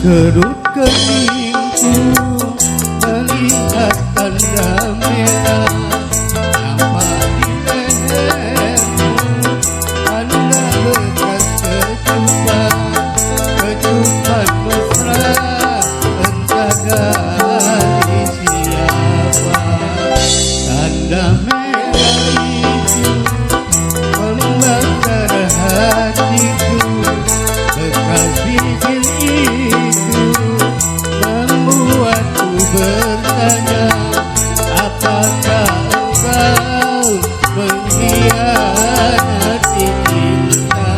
Kerut keningku melihat tanda merah nampak di lehermu, tanda bekas kecupan, kecupan mesra entah dari siapa. Tanda merah itu membakar hatiku, bekas bibir itu membuatku bertanya, apakah engkau mengkhianati cinta?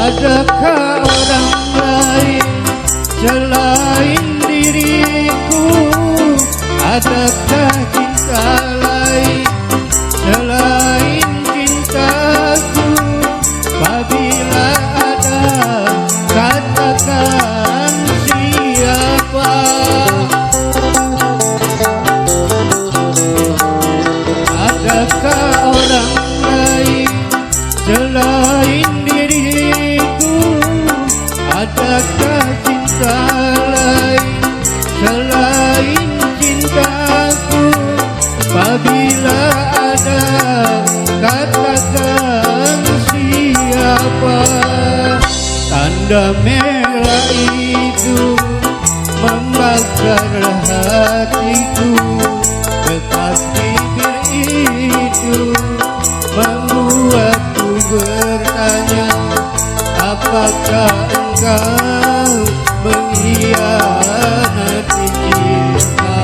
Adakah orang lain selain diriku? Adakah cinta lain selain cintaku? Apabila ada, katakan siapa. Adakah orang lain selain diriku? Adakah cinta lain selain cintaku? Apabila ada, katakan siapa. Tanda merah itu membakar hatiku, bekas bibir itu membuatku bertanya, apakah engkau mengkhianati cinta?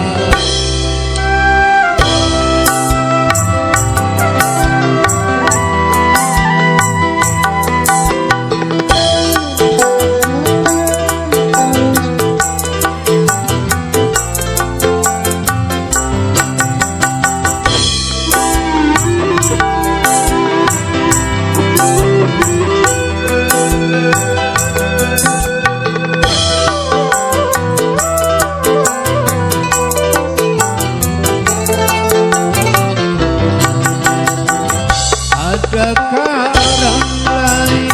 Adakah orang lain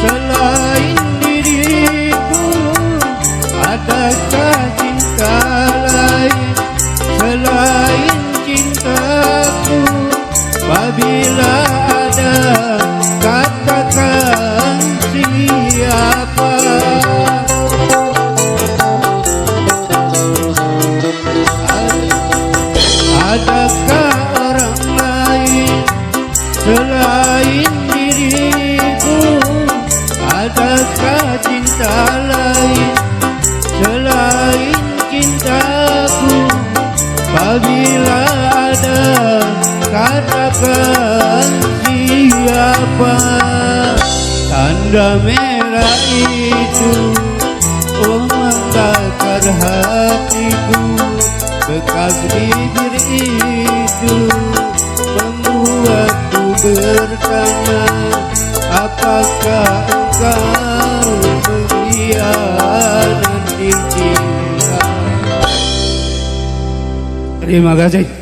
selain diriku? Adakah cinta lain selain cintaku? Apabila ada, katakan siapa. Adakah orang lain selain diriku? Adakah cinta lain selain cintaku? Apabila ada, katakan siapa. Tanda merah itu membakar hatiku, bekas bibir itu membuatku bertanya, apakah engkau mengkhianati cinta? Terima kasih.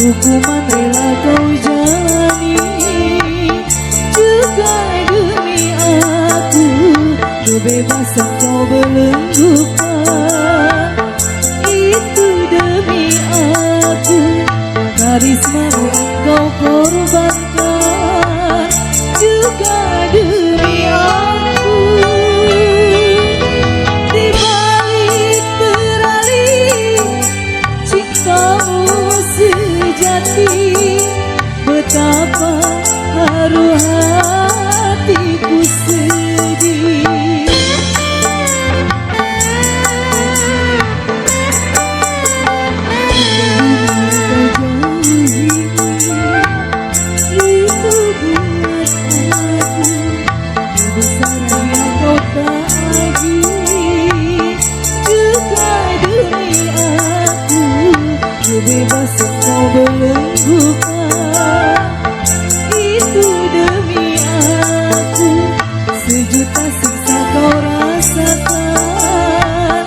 hukuman rela kau jalani, juga demi aku kebebasan kau belenggukan. Itu demi aku karismamu kau korbankan, juga demi aku. Di balik terali cintamu sejati, betapa haru hatiku sedih. Kebebasan kau belenggukan, itu demi aku. Sejuta siksa kau rasakan,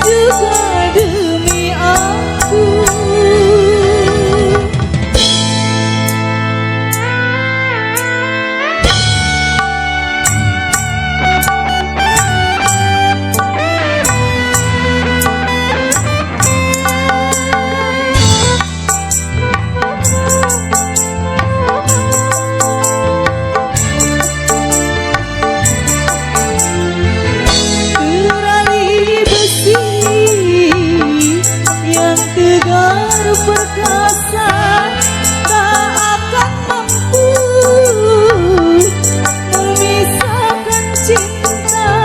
juga demi aku. Perkasa tak akan mampu memisahkan cinta.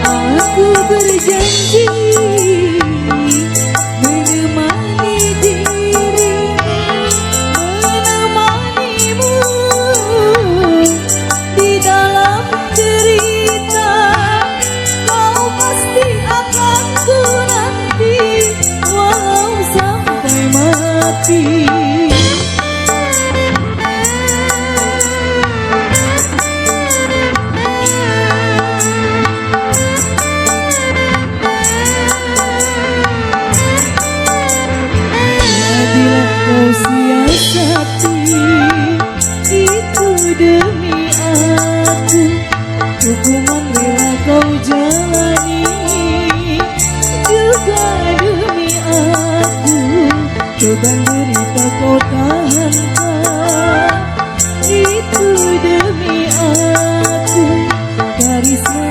Aku berjanji menemani dirimu, menemanimu di dalam derita. Kau pasti akan ku nanti, walau sampai mati. Bila kau siasati, itu demi aku. Hukuman rela kau jalani, juga demi aku. Beban derita kau tahankan, itu demi aku. Karisma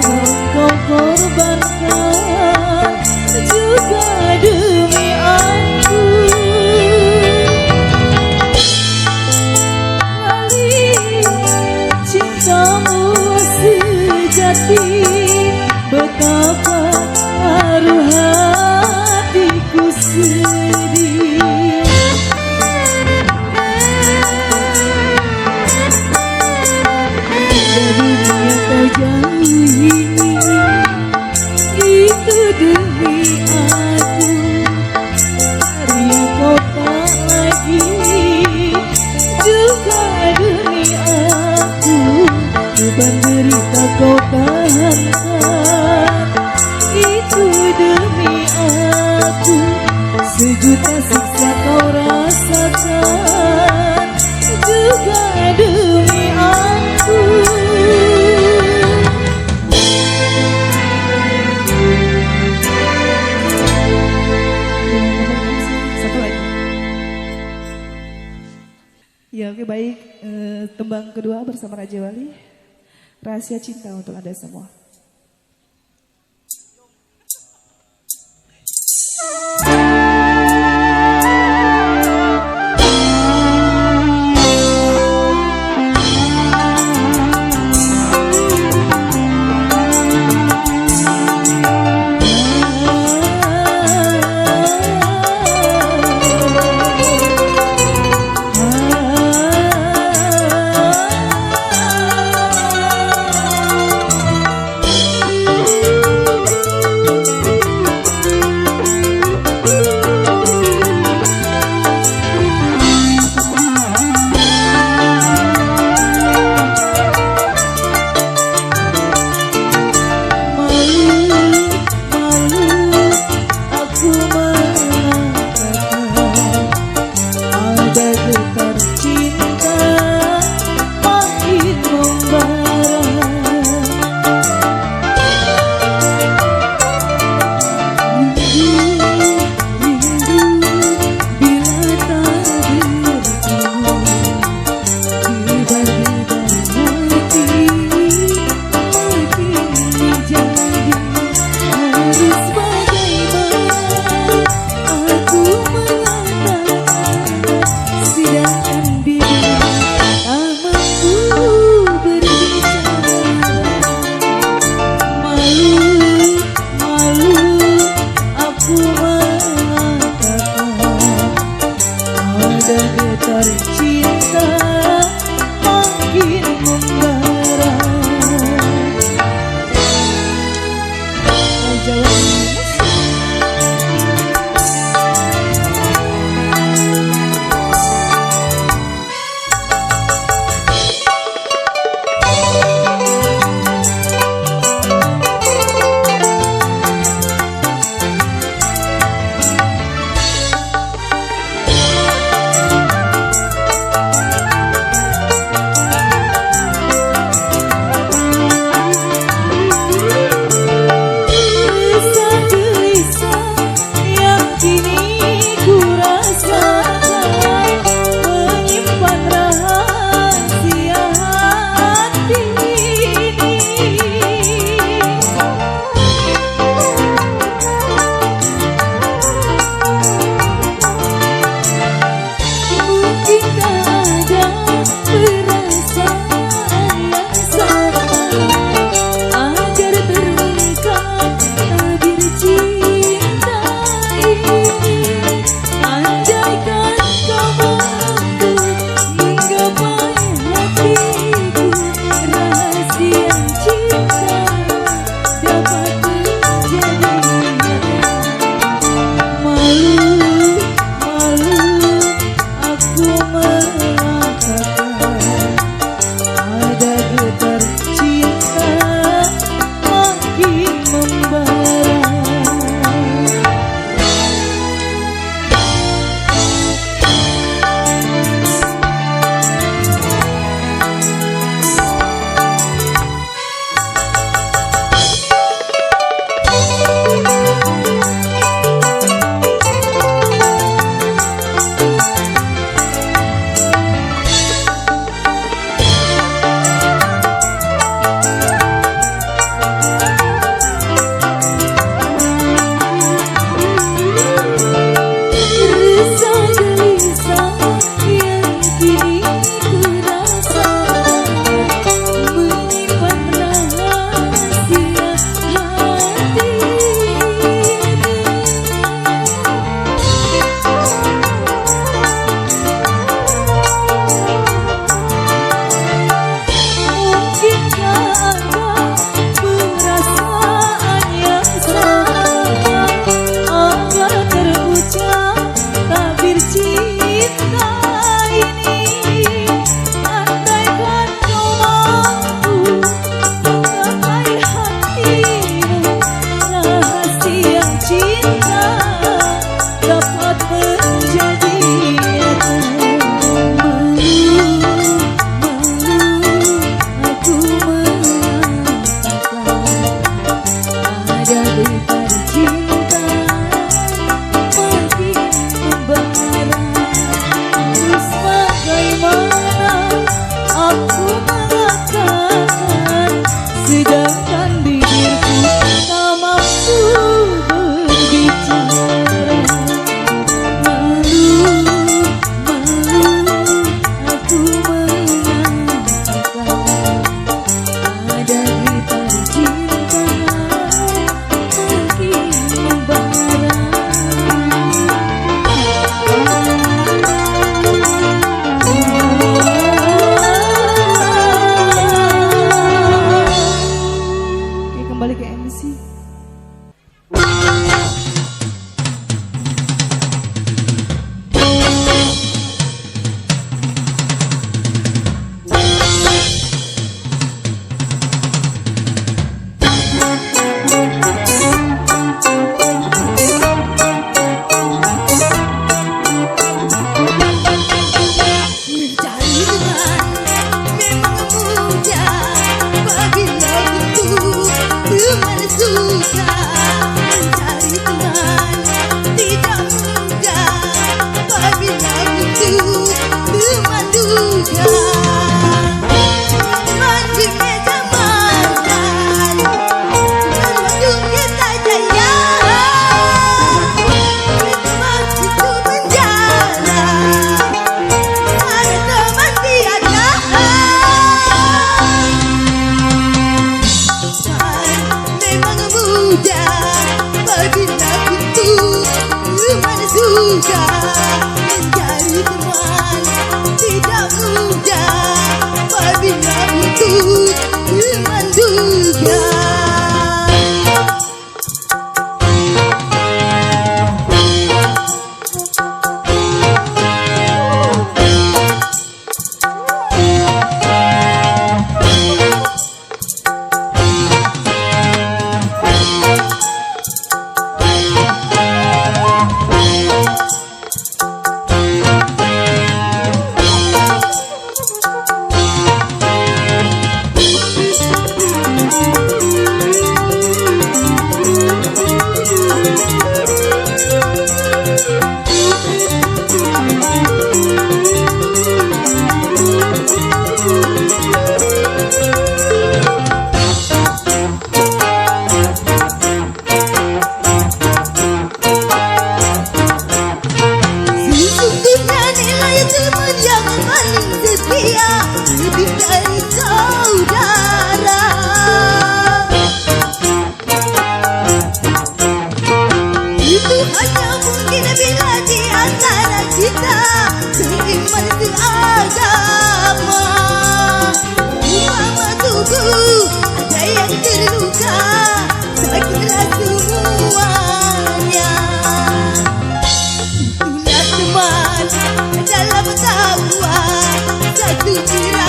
kau korbankan, juga demi aku. Kali cintamu sejati, betapa haru hatiku sedih. Dari dunia kau jauh ini, itu demi aku. Hari yang kau tak lagi, juga demi aku. Beban derita kau tahankan, itu demi aku. Sejuta siksa kau rasakan, juga demi aku. Satu lagi. Ya oke, baik. Tembang kedua bersama Raja Wali, Rahasia Cinta untuk Anda semua.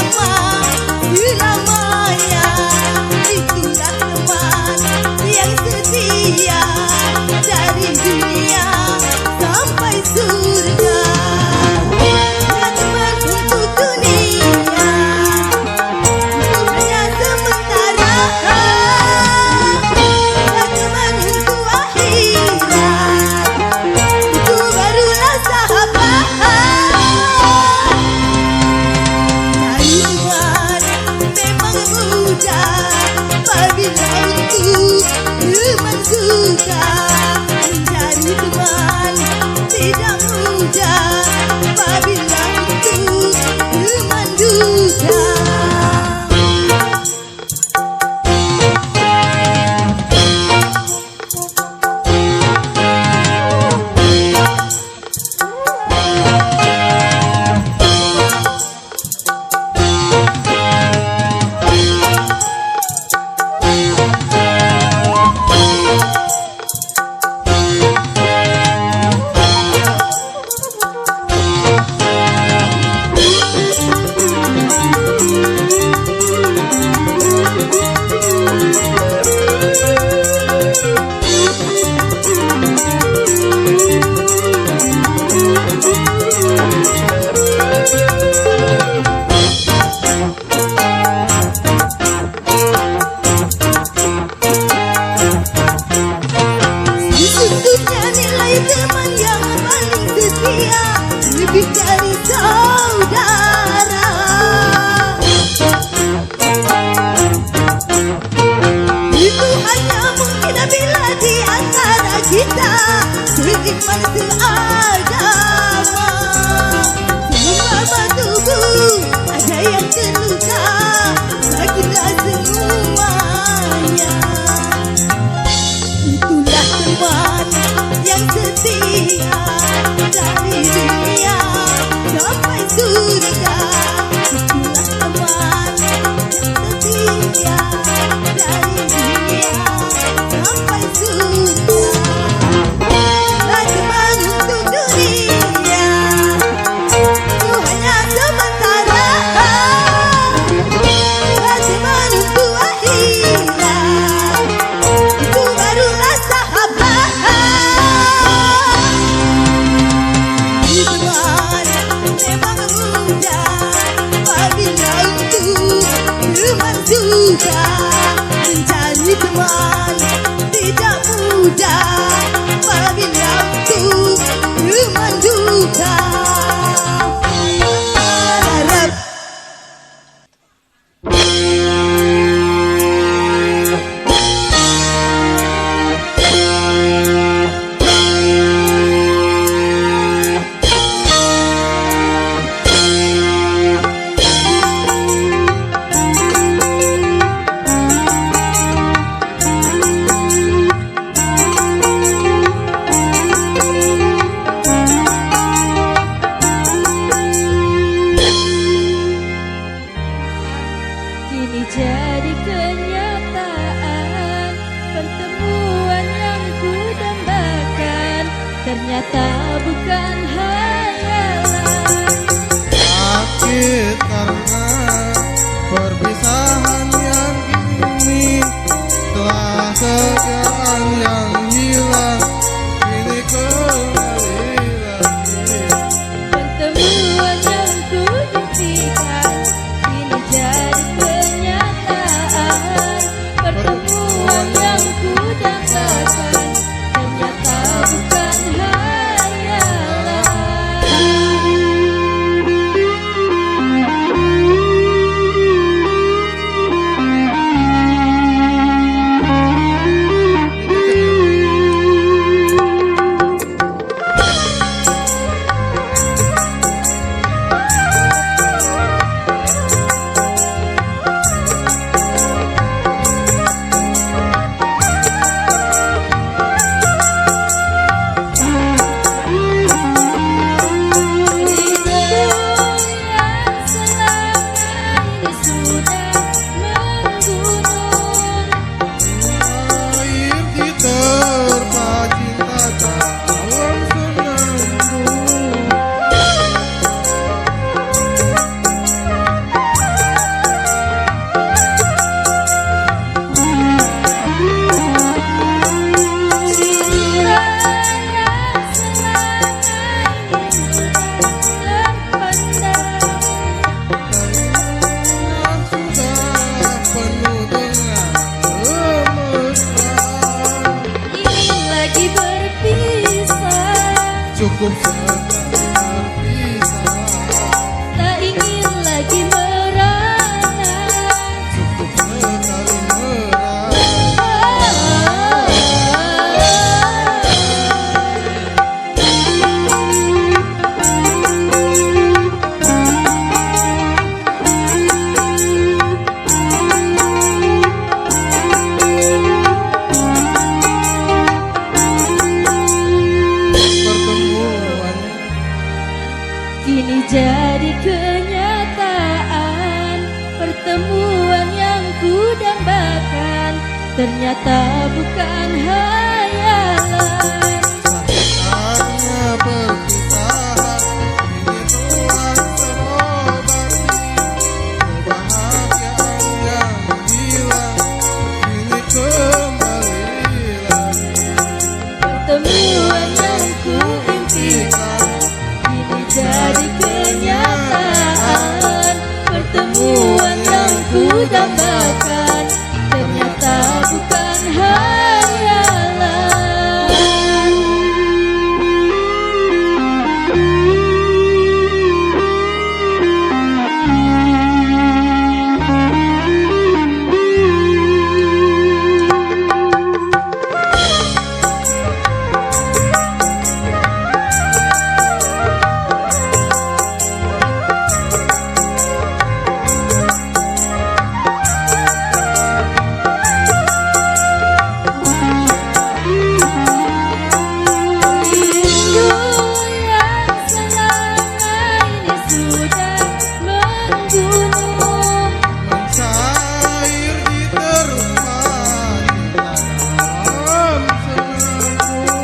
bersama selamanya. Itulah teman yang setia dari dunia sampai surga. Ya teman untuk dunia, itu hanya sementara. Ya teman untuk akhirat, itu barulah sahabat. Cari teman memang mudah, apabila untuk teman susah. Mencari teman tidak mudah, apabila untuk teman duka. Sesungguhnya nilai teman yang paling setia lebih dari saudara. Itu hanya mungkin bila di antara kita seiman seagama. Semua tubuh ada yang terluka, sakitlah semuanya. Itulah teman yang setia dari dunia sampai surga. Itulah teman yang setia dari dunia sampai surga. Lah teman untuk dunia, itu hanya sementara. Lah teman untuk akhirat, itu barulah sahabat. Teman memang mudah, apabila untuk teman susah. Mencari teman tidak mudah, apabila untuk teman duka. Harap kini jadi kenyataan, pertemuan yang ku dambakan ternyata bukan hayalan. Sakit karena perpisahan yang kini, telah sekian yang hilang, kini kembali lagi. Pertemuan yang ku impikan kini jadi kenyataan, pertemuan yang ku dambakan ternyata bukan hayalan. cukup sekali berpisah. Tak ingin lagi merana. Cukup sekali merana. Pertemuan Kini jadi kenyataan, pertemuan yang ku dambakan ternyata bukan hayalan. sakitnya perpisahan, ini telah terobati. Kebahagiaan yang hilang, kini kembali lagi. Pertemuan yang ku impikan kini jadi kenyataan, pertemuan yang ku dambakan ternyata bukan hayalan. Rindu yang selama ini sudah menggunung, Mencair di terpain dalam semangkuk.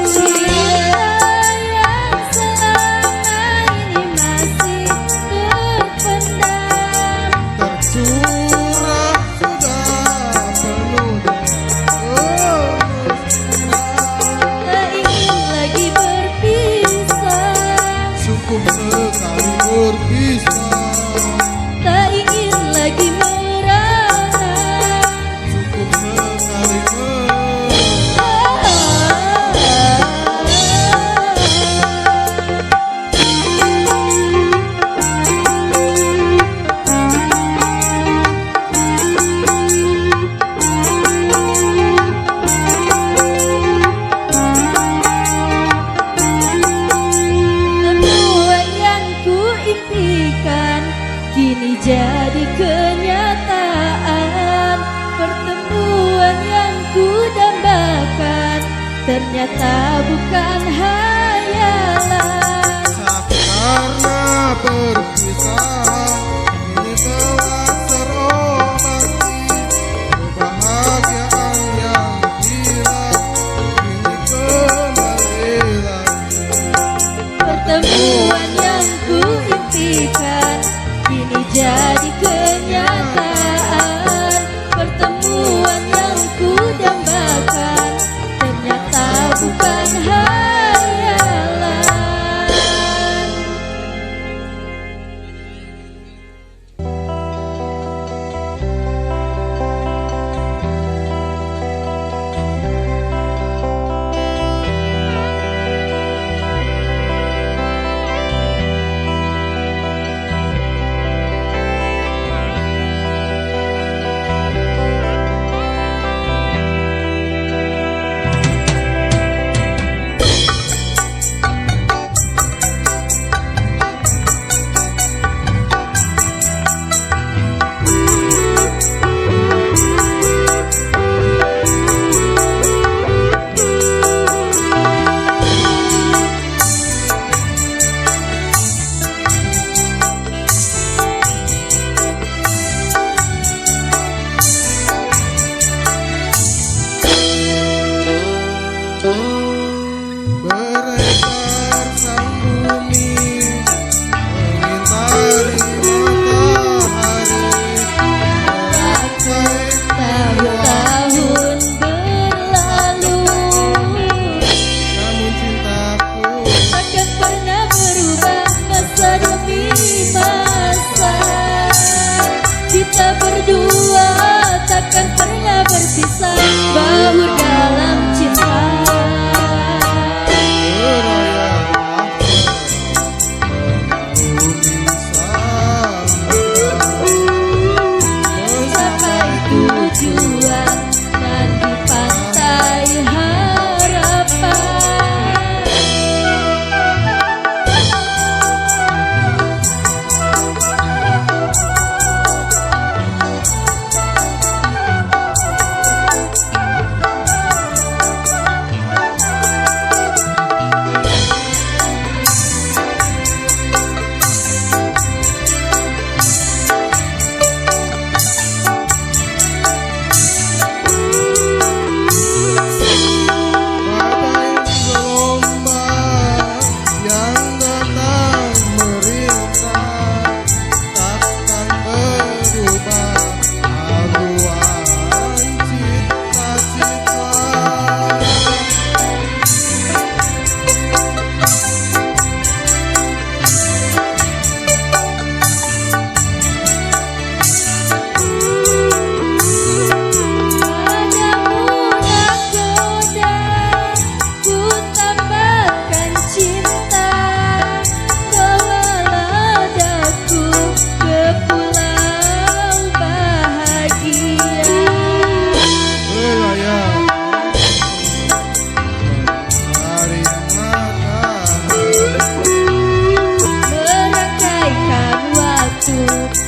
cinta yang selama ini masih terpendam. Tercurah sudah penuh dengan kemesraan. Tak ingin lagi berpisah, Cukup sekali berpisah. tak ingin lagi merana. Cukup sekali Pertemuan yang ku impikan kini jadi kenyataan, pertemuan yang ku dambakan ternyata bukan hayalan. sakit karena perpisahan, ini telah terobati. Kebahagiaan yang hilang, kini kembali lagi. Pertemuan yang ku impikan kini jadi kenyataan, pertemuan yang ku dambakan ternyata bukan hayalan. berpisah bahu dalam cinta. Mencapai tujuan dan di pantai harapan.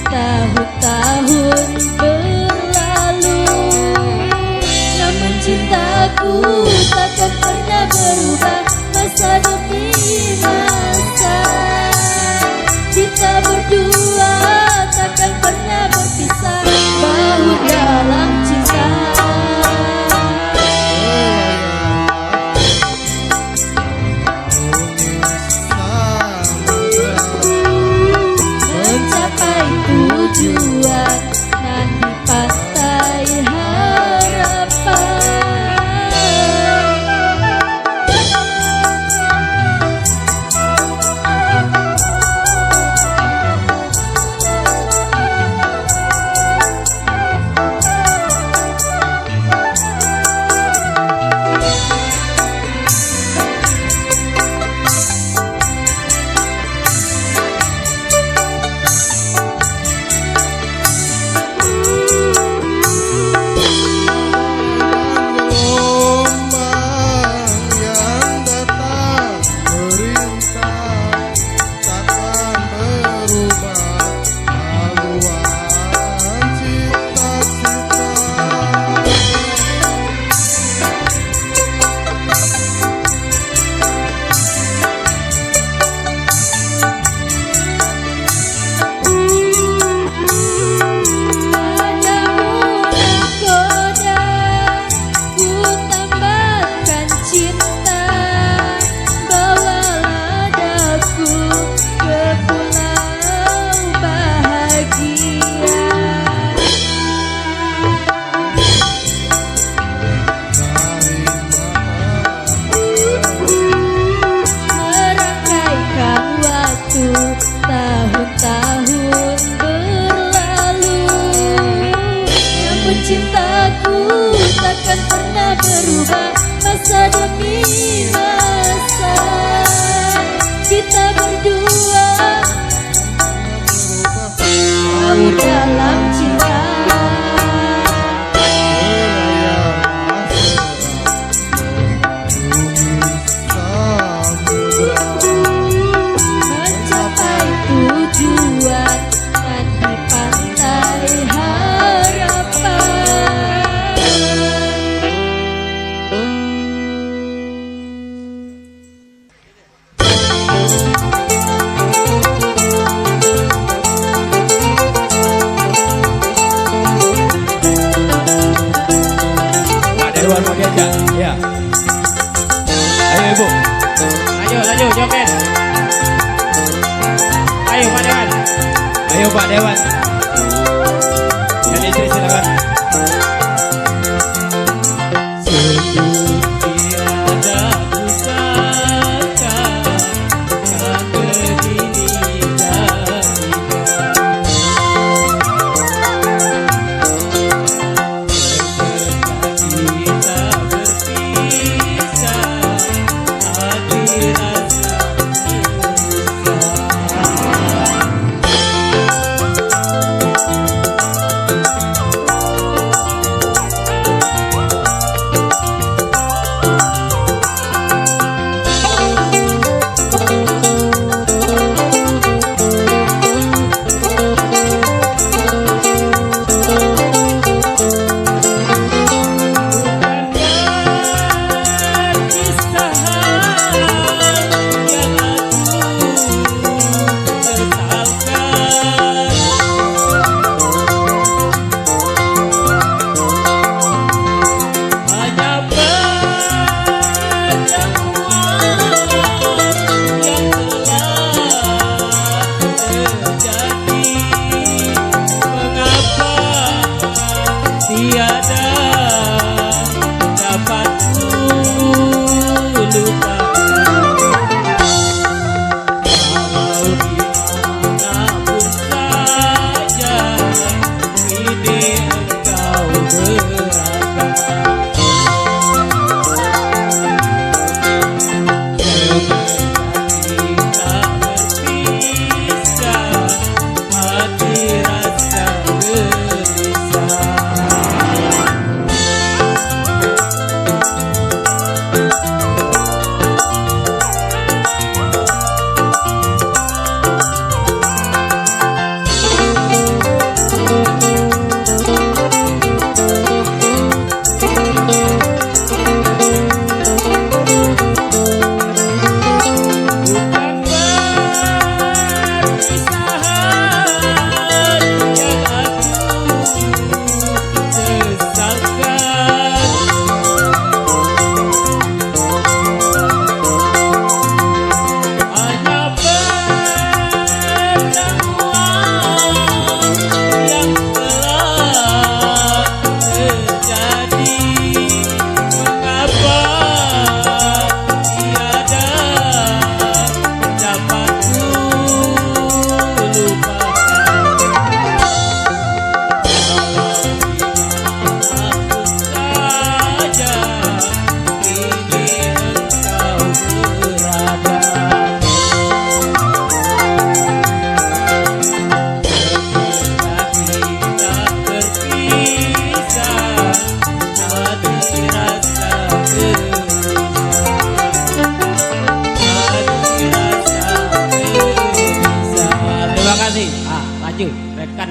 Tahun-tahun berlalu, namun cintaku takkan pernah berubah masa demi masa. Kita berdua takkan pernah berpisah bahu dalam cinta. Tujuan dan di pantai harapan. Tahun-tahun berlalu, namun cintaku takkan pernah berubah masa demi masa. Kita berdua bahu dalam cinta. Tujuan dan di pantai harapan. Pak Dewan mau diajak? Ya. Ayo Ibu. Lanjut joget. Ayo Pak Dewan. Ayo Pak Dewan. Yang istri silakan.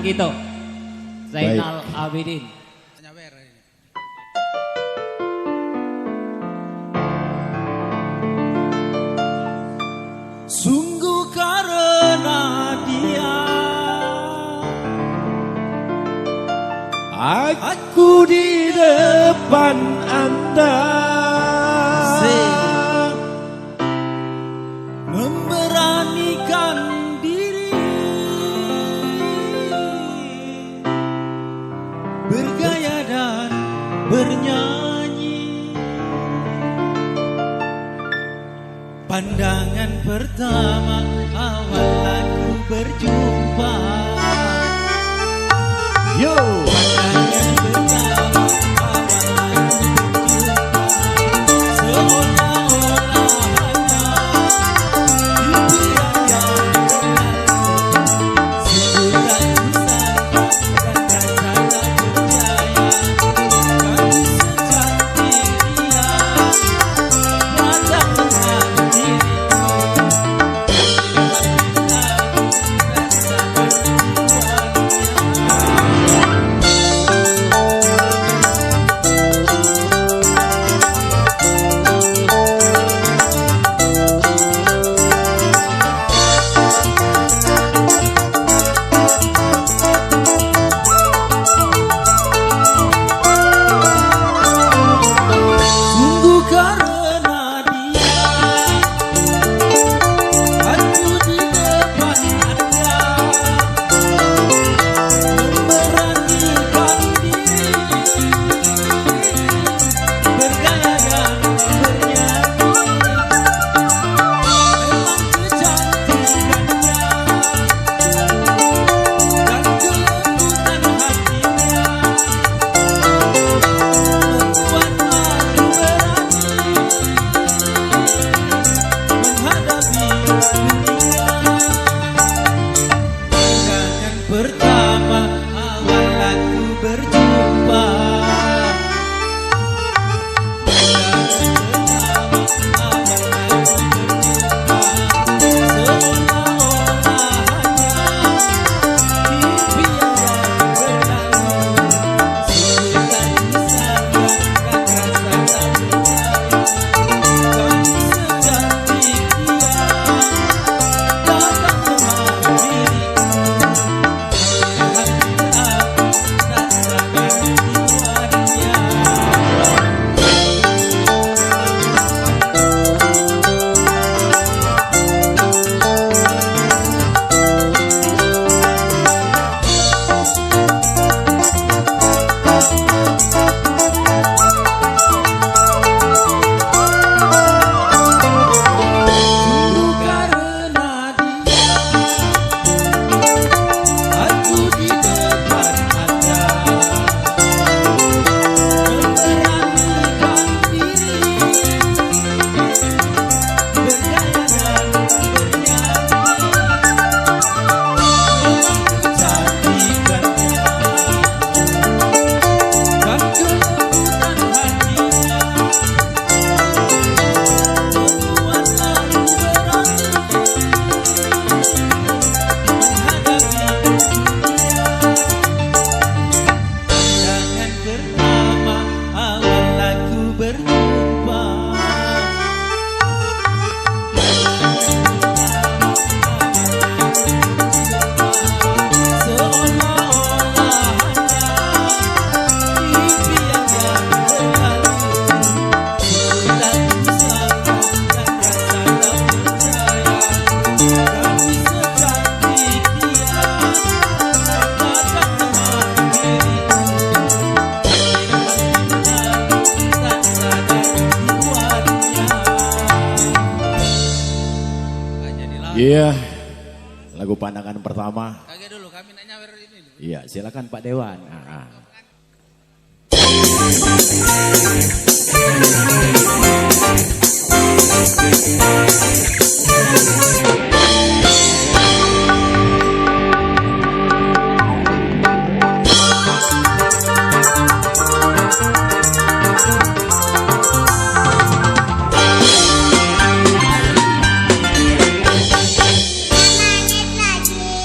Gito. Zainal Abidin. Sungguh karena dia aku di depan Anda memberanikan diri bergaya dan bernyanyi. Pandangan pertama awal aku berjumpa. Yo, pandangan pertama awal aku berjumpa. Seolah-olah hanya impian yang berlalu. Sebulan kusangka dan rasa tak percaya. Kau secantik dia datang dengan sungguh karena dia aku di depan Anda memberanikan diri bergaya dan bernyanyi. Memang kecantikannya dan kelembutan hatinya membuat aku berani menghadapi dunia. Pandangan pertama awal aku berjumpa. Pandangan pertama awal aku berjumpa. Seolah-olah hanya impian yang berlalu. Sebulan kusangka dan rasa tak percaya. Kau secantik dia datang dengan diriku. Alhamdulillah tak sabar jiwanya. Sungguh karena dia aku di depan Anda memberanikan diri bergaya dan bernyanyi. Memang kecantikannya dan kelembutan hatinya membuat aku berani menghadapi dunia. Pandangan pertama awal aku berjumpa. Seolah-olah hanya impian yang berlalu. Sebulan kusangka dan rasa tak percaya. Gadis secantik dia datang dengan diriku. Alhamdulillah tak sadar jiwanya. Iya, lagu pandangan pertama. Kaget dulu kami nanya ini. Iya, silakan Pak Dewan. Nangis lagi,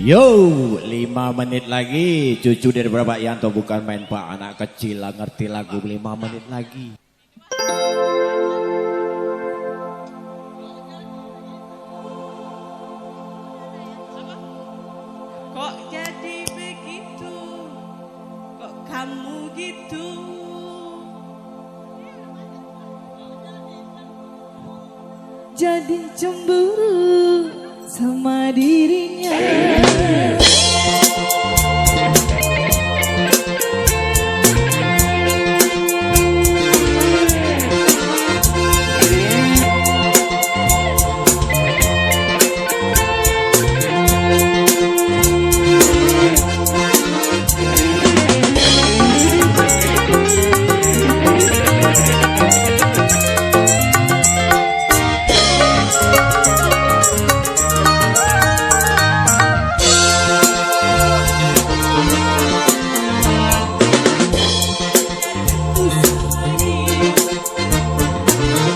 Yo, 5 menit lagi. Cucu dari Bapak Yanto bukan main Pak. Anak kecil lah ngerti lagu 5 menit lagi. Kok jadi begitu? Kok kamu gitu? Jadi cemburu sama dirinya.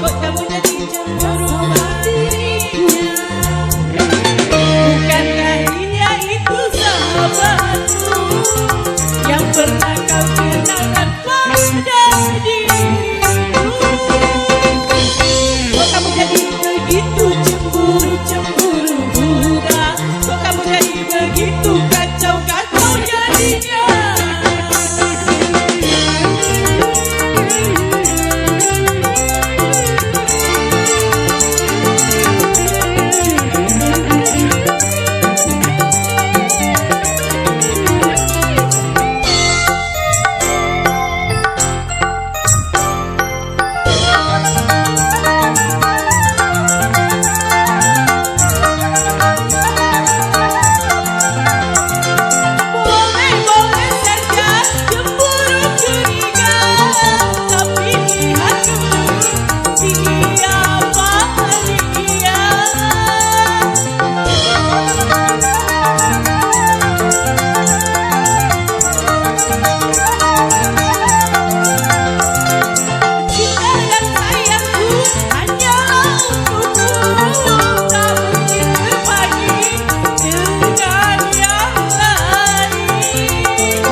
Kok kamu jadi cemburu sama dirinya? Bukankah dia itu sahabatmu yang pernah kau kenalkan pada diriku? Kok kamu jadi begitu cemburu buta? Kok kamu jadi begitu kacau jadinya? Boleh saja cemburu curiga, tapi lihat dulu siapa dia. Cinta dan sayangku hanya untukmu, tak mungkin berbagi dengan yang lain.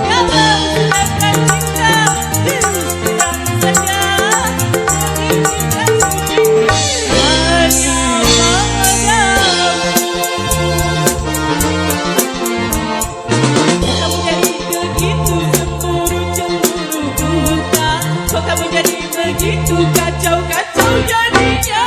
Kalau sudah cinta, terus terang saja, menginginkan hanya padamu. Kok kamu jadi begitu cemburu buta? Kok kamu jadi begitu kacau jadinya?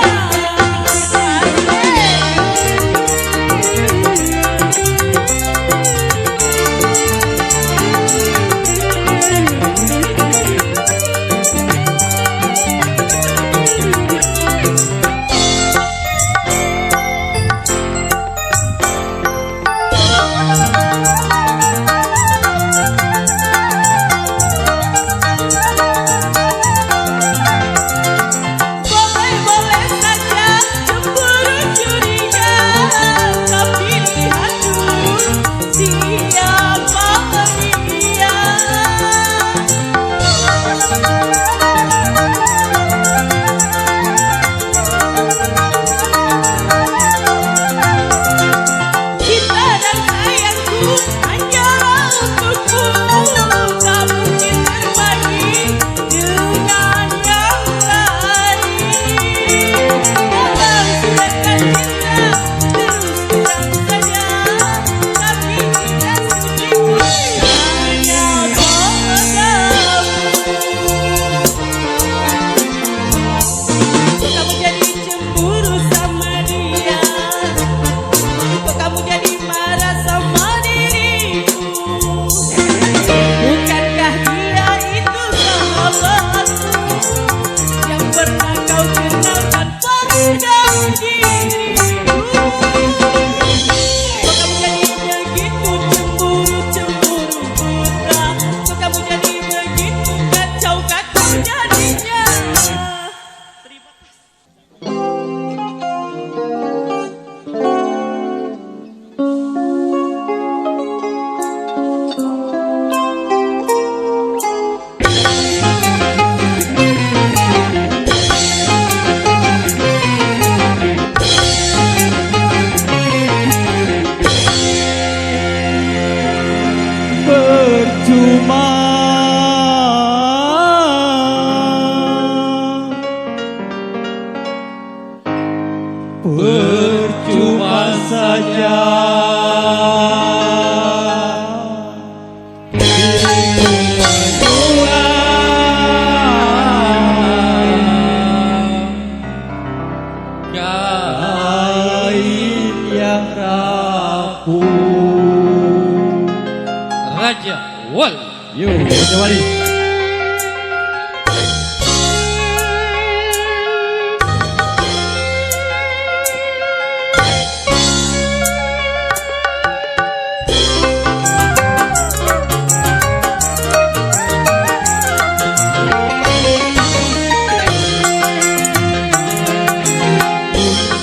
Raja Wali.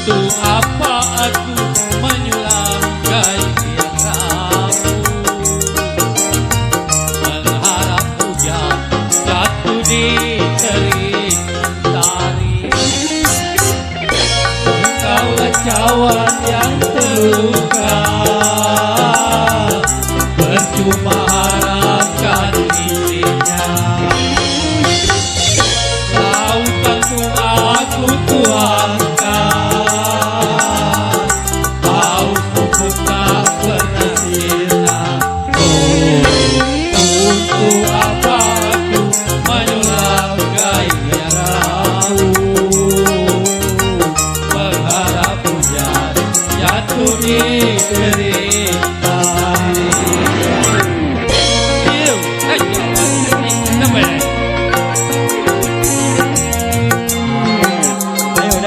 Untuk apa aku menyulam gaya kamu, mengharap hujan jatuh di terik tari. Engkaulah cawan yang terluka, percuma harapkan isinya. Lautanmu aku tuangkan, hausmu pun tak pernah sirna. Oh, untuk apa aku menyulam gairamu, berharap hujan jatuh di terik tari.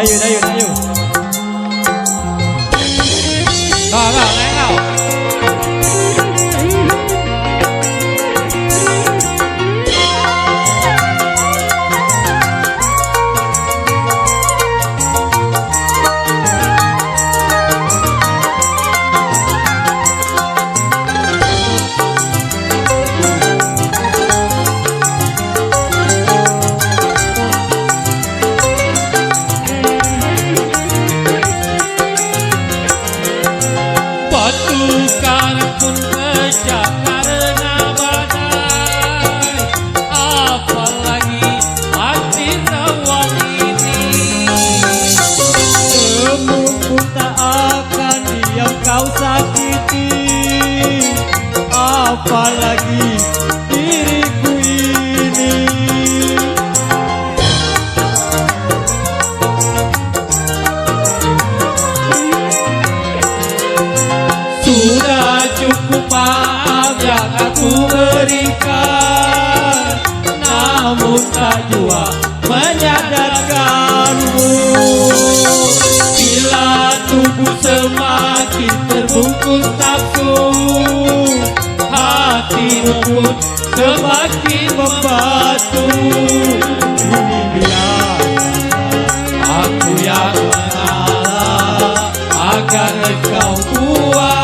Dayu. Kau. Batu karang pun pecah karena badai, apalagi hati rawan ini. Temu pun tak akan diam kau sakiti, apalagi diriku ini. Sudah cukup maaf yang aku berikan, namun tak jua menyadarkanmu. Bila tubuh semakin terbungkus nafsu, hatimu pun semakin membatu. Ini dia aku yang mengalah agar engkau kuat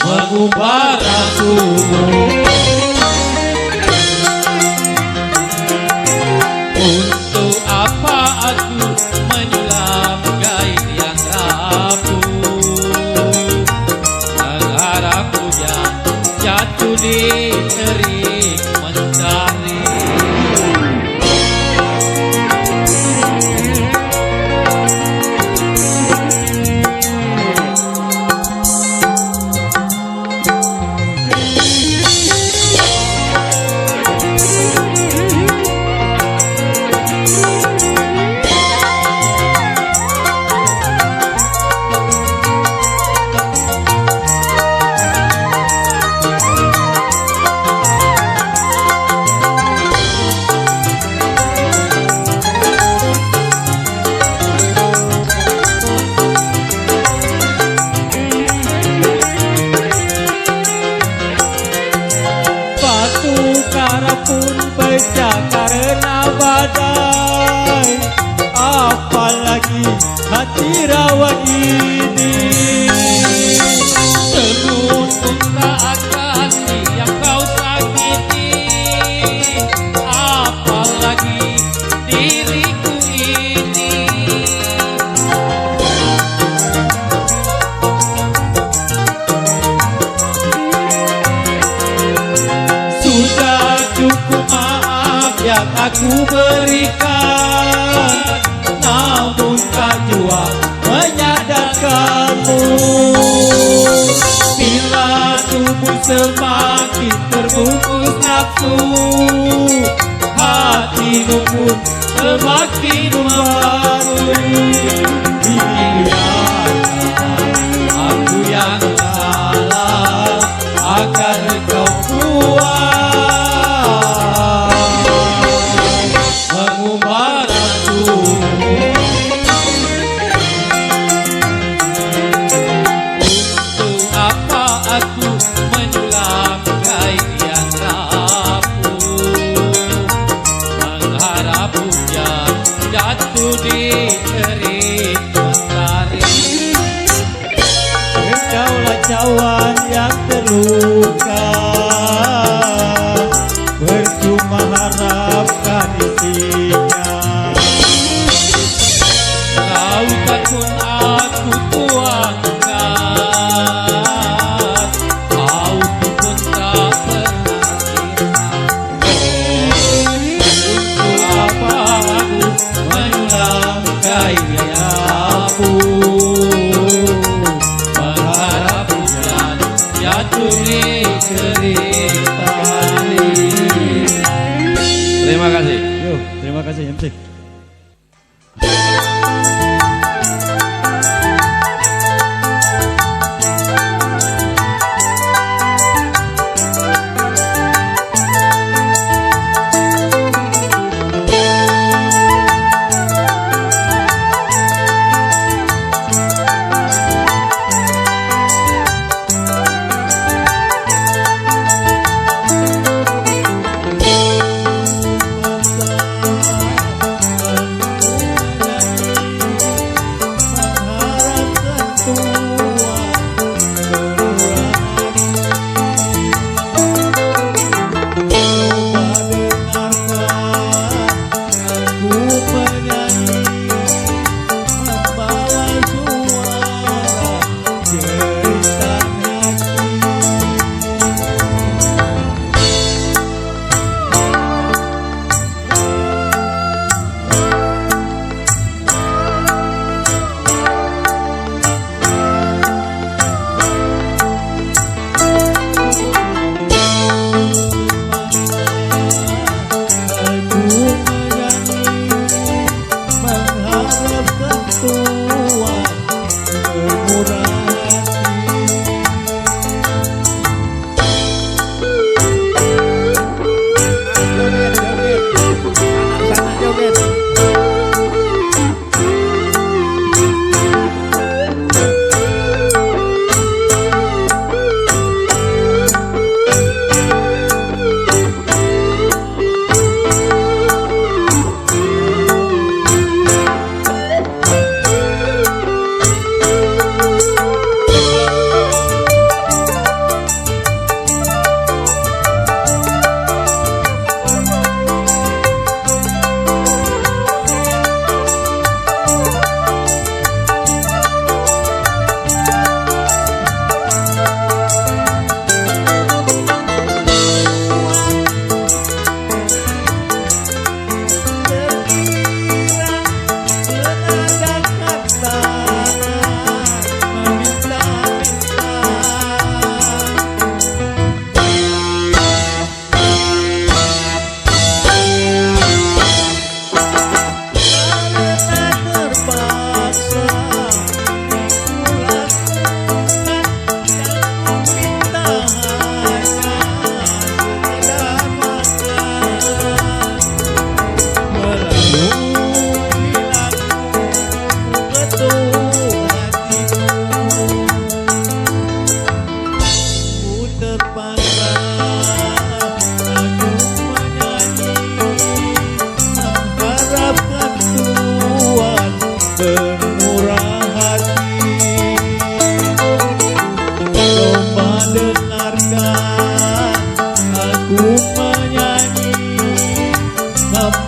mengubah rasumu. Untuk apa aku menyulam gaib yang rapuh, mengharap hujan jatuh di terik mentari. Pun pecah karena badai, apalagi hati rawan ini. Sebut pun tak akan yang kau sakiti, apalagi diriku ini. Sudah cukup maaf yang aku berikan, namun tak jua menyadarkanmu. Bila tubuh semakin terbungkus nafsu, hatimu pun semakin membatu. Biarkan aku yang salah agar Terima kasih. Yo, terima kasih MC.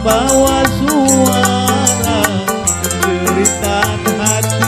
membawa suara jeritan hati.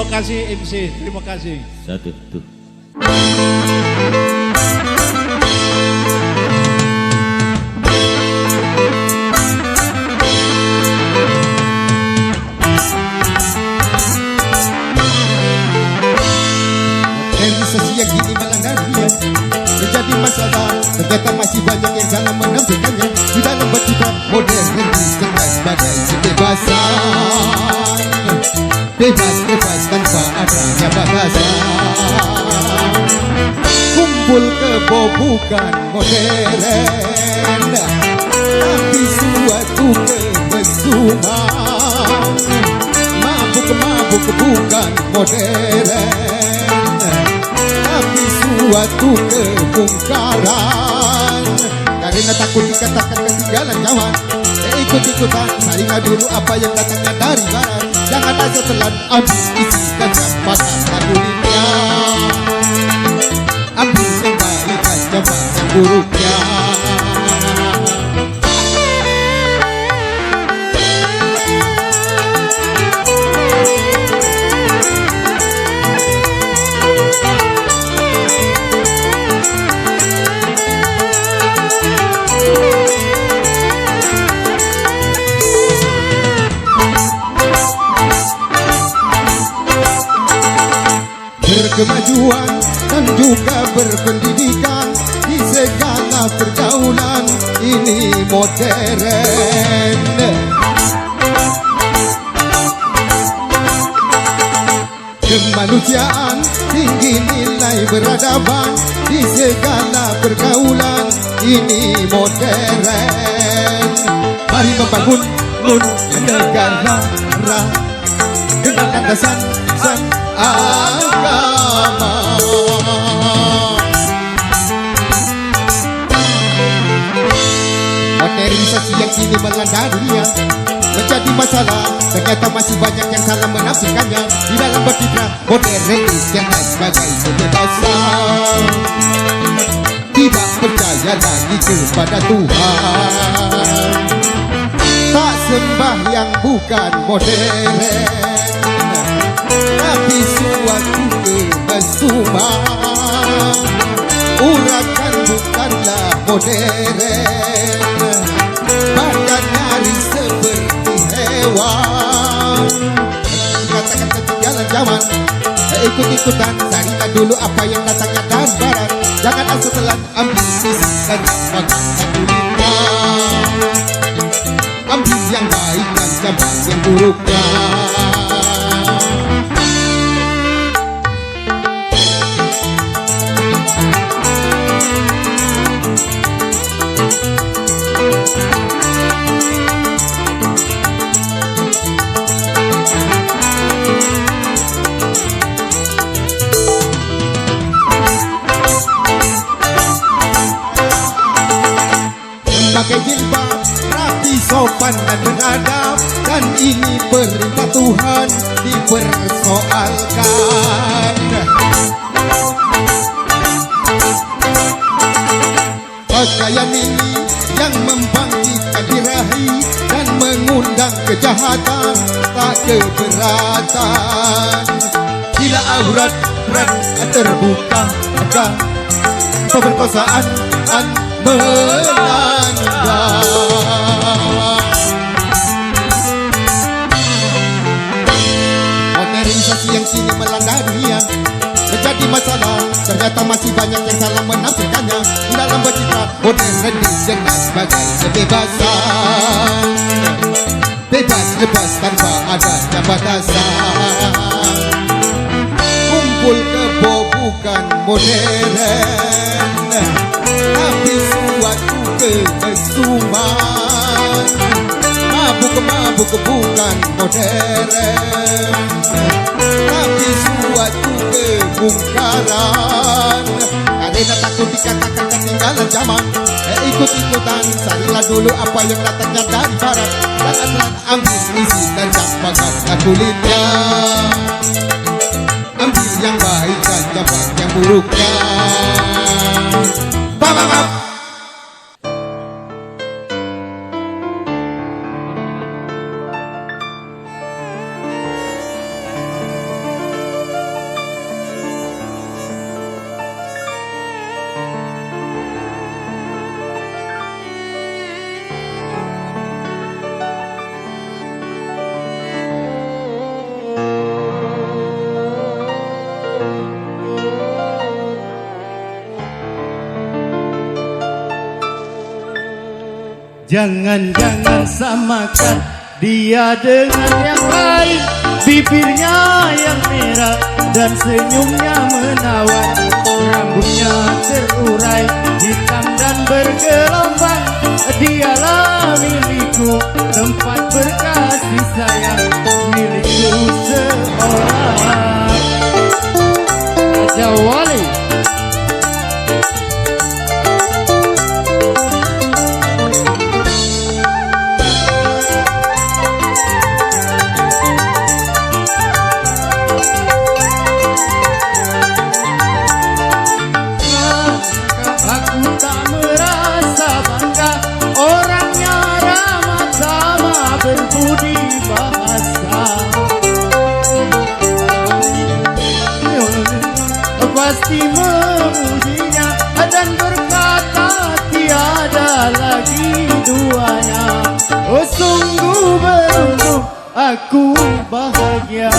Terima kasih MC, terima kasih. Satu tuh. Realisasi yang kini melanda dunia menjadi masalah. Ternyata masih banyak yang salah menafsirkannya. Di dalam bercita modern diskenal sebagai kebebasan. Bebas tanpa adanya batasan. Kumpul kebo bukan modern, tapi suatu kemesuman. Mabuk bukan modern, tapi suatu kebungkaran. Karena takut dikatakan ketinggalan kawan, ikut-ikutan saringan dulu apa yang datangnya dari barat. Jangan ada setelan habis isi dan makan kulitnya. Ambil yang baik dan coba yang buruknya. Berkemajuan dan juga berpendidikan di segala pergaulan ini modern. Kemanusiaan tinggi nilai beradaban di segala pergaulan ini modern. Mari membangun negara dengan landasan agama. Modernisasi yang kini melanda dunia menjadi masalah. Ternyata masih banyak yang salah menafsirkannya. Di dalam bercita modern diskenal sebagai kebebasan. Tidak percaya lagi kepada Tuhan, tak sembah yang bukan modern, tapi suatu kemesuman. Urakan bukanlah modern, bahkan nyaris seperti hewan. Katakan ketinggalan zaman, ikut-ikutan saringan dulu apa yang datangnya dari barat. Jangan asal telan ambil sisi dan makan kulitnya. Ambil yang baik dan coba yang buruknya. Pakai jilbab, rapi, sopan dan beradab, dan ini perintah Tuhan dipersoalkan. Pakaian ini yang membangkitkan birahi dan mengundang kejahatan, tak keberatan. Bila aurat terbuka, maka pemerkosaan melanda. Modernisasi yang kini melanda dunia menjadi masalah. Ternyata masih banyak yang salah menafsirkannya. Di dalam bercita modern diskenal sebagai kebebasan. Bebas lepas tanpa adanya batasan. Kumpul kebo bukan modern, tapi suatu kemesuman. Mabuk bukan modern, tapi suatu kebungkaran. Karena takut dikatakan ketinggalan zaman, ikut-ikutan saringan dulu apa yang datangnya dari barat. Jangan ambil isi dan makan kulitnya. Ambil yang baik dan coba yang buruknya. Bang. Jangan-jangan samakan dia dengan yang lain. Bibirnya yang merah dan senyumnya menawan, rambutnya terurai hitam dan bergelombang. Dialah milikku, tempat berkasih sayang, milikku seorang. Raja Wali. berbudi bahasa, pasti memujinya dan berkata tiada lagi duanya. Oh sungguh beruntung aku bahagia.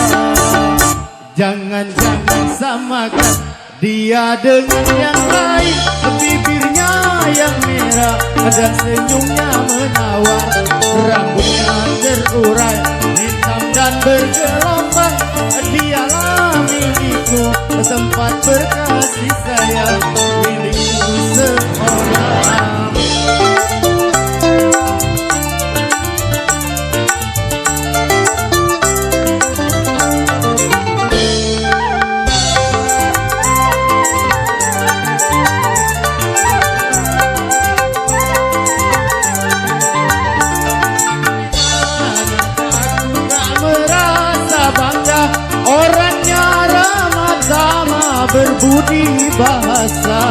Jangan-jangan samakan dia dengan yang lain. Bibirnya yang merah dan senyumnya menawar, rambutnya terurai hitam dan bergelombang. Dialah milikku, tempat berkasih sayang, milikku seorang. Berbudi bahasa,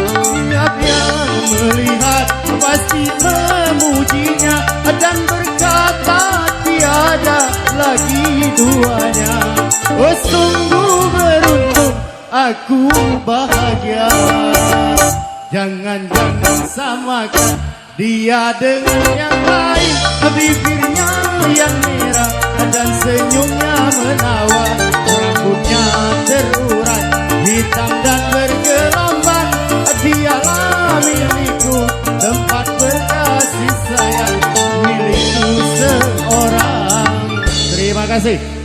setiap yang melihat pasti memujinya dan berkata tiada lagi duanya. Oh sungguh beruntung aku bahagia. Jangan-jangan samakan dia dengan yang lain. Bibirnya yang merah dan senyumnya menawar, rambutnya terurai hitam dan bergelombang. Dialah milikku, tempat berkasih sayang, milikku seorang. Terima kasih.